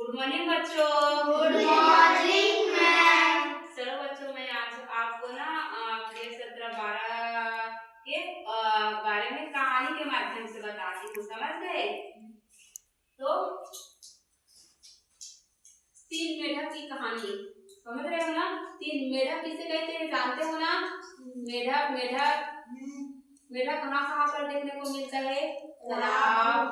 Good morning बच्चों। Good morning ma'am. चलो बच्चों, मैं आज आपको ना ग्रेड 17-12 के बारे में कहानी के माध्यम से बताती हूँ। समझ गए? तो तीन मेढक की कहानी समझ रहे हो ना? तीन मेढक किसे कहते हैं जानते हो ना? मेढक मेढक मेढक कहाँ पर देखने को मिलता है? तालाब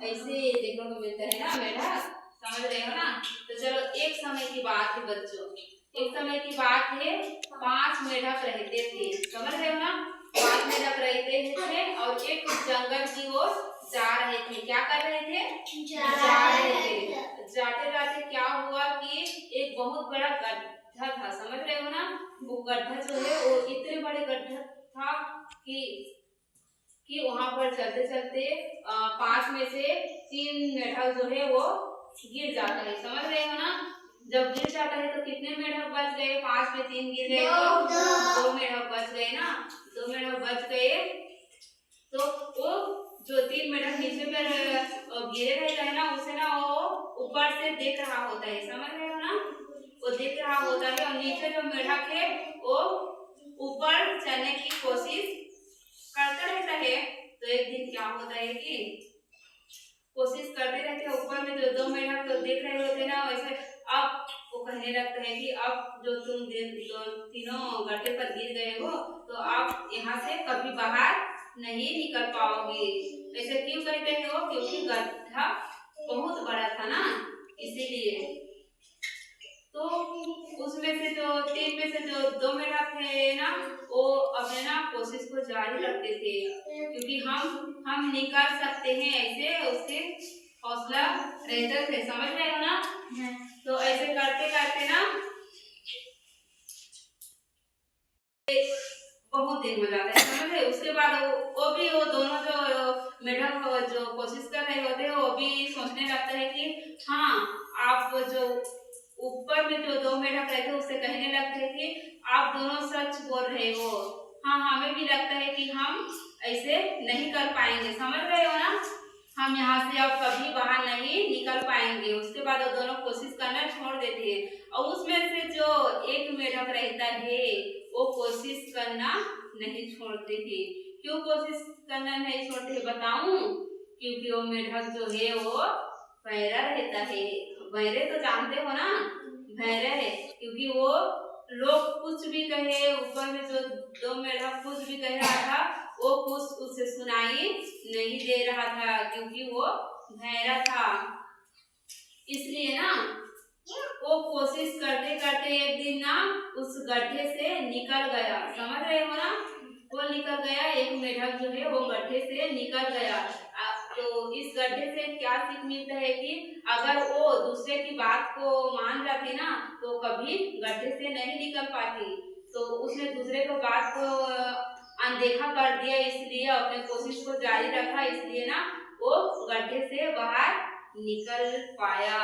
ऐसे देखने को मिलता है ना मेढक। समझ रहे हो ना? तो चलो, एक समय की बात है बच्चों। एक समय की बात है, 5 मेढक रहते थे। समझ रहे हो ना? 5 मेढक रहते थे और एक जंगल की ओर जा रहे थे। क्या कर रहे थे? जा रहे थे। जाते जाते क्या हुआ कि एक बहुत बड़ा गड्ढा था। समझ रहे हो ना? वो गड्ढा जो है वो इतने बड़े गड्ढा था कि वहां पर चलते चलते 5 में से 3 मेढक जो है वो गिर जाता है। समझ रहे हो ना? जब गिर जाता है तो कितने मेढक बच गए? 5 में 3 गिर गए तो 2 मेढक बच गए ना। 2 मेढक बच गए तो वो जो 3 मेढक नीचे पर गिरे रहता है ना, उसे ना वो ऊपर से देख रहा होता है। समझ रहे हो ना? वो देख रहा होता है और नीचे जो मेढक है वो ऊपर चढ़ने की कोशिश करता रहता है। तो एक दिन क्या होता है कि कोशिश करते रहते हैं ऊपर में जो 2 मेढक देख रहे होते हैं ना, वैसे अब वो कहने लगता है कि अब जो तुम तीनों गड्ढे पर गिर गए हो तो आप यहाँ से कभी बाहर नहीं निकल पाओगे। ऐसे क्यों कहते हैं वो? क्योंकि गड्ढा बहुत बड़ा था ना, इसीलिए। तो उसमें से जो 3 में से जो 2 मेढक थे ना, वो अपने ना कोशिश को जारी रखते थे क्योंकि हम निकाल सकते हैं, ऐसे उसके हौसला रहते थे। समझ रहे हो ना? तो ऐसे करते करते ना बहुत दिन हो जाता है। समझ रहे? उसके बाद वो दोनों जो मेढक जो कोशिश कर रहे होते हैं वो भी सोचने लगता है कि हाँ, आप जो ऊपर में जो 2 मेढक रहते उससे कहने लगते हैं कि आप दोनों सच बोल रहे हो। हाँ, हमें भी लगता है कि हम ऐसे नहीं कर पाएंगे। समझ रहे हो ना? हम यहाँ से अब कभी बाहर नहीं निकल पाएंगे। उसके बाद वो दोनों कोशिश करना छोड़ देते हैं और उसमें से जो एक मेढक रहता है वो कोशिश करना नहीं छोड़ते थे। क्यों कोशिश करना नहीं छोड़ते बताऊं? क्योंकि वो मेढक जो है वो बहरा रहता है। बहरे तो जानते हो ना? बहरा है क्योंकि वो लोग कुछ भी कहे, ऊपर में जो 2 मेढक कुछ भी कह रहा था वो कुछ उसे सुनाई नहीं दे रहा था क्योंकि वो बहरा था। इसलिए ना वो कोशिश करते करते एक दिन ना उस गड्ढे से निकल गया। समझ रहे हो ना? वो निकल गया, एक मेढक जो है वो गड्ढे से निकल गया। तो इस गड्ढे से क्या सीख मिलता है कि अगर वो दूसरे की बात को मान जाती ना तो कभी गड्ढे से नहीं निकल पाती। तो उसने दूसरे को बात को अनदेखा कर दिया, इसलिए अपने कोशिश को जारी रखा, इसलिए ना वो गड्ढे से बाहर निकल पाया।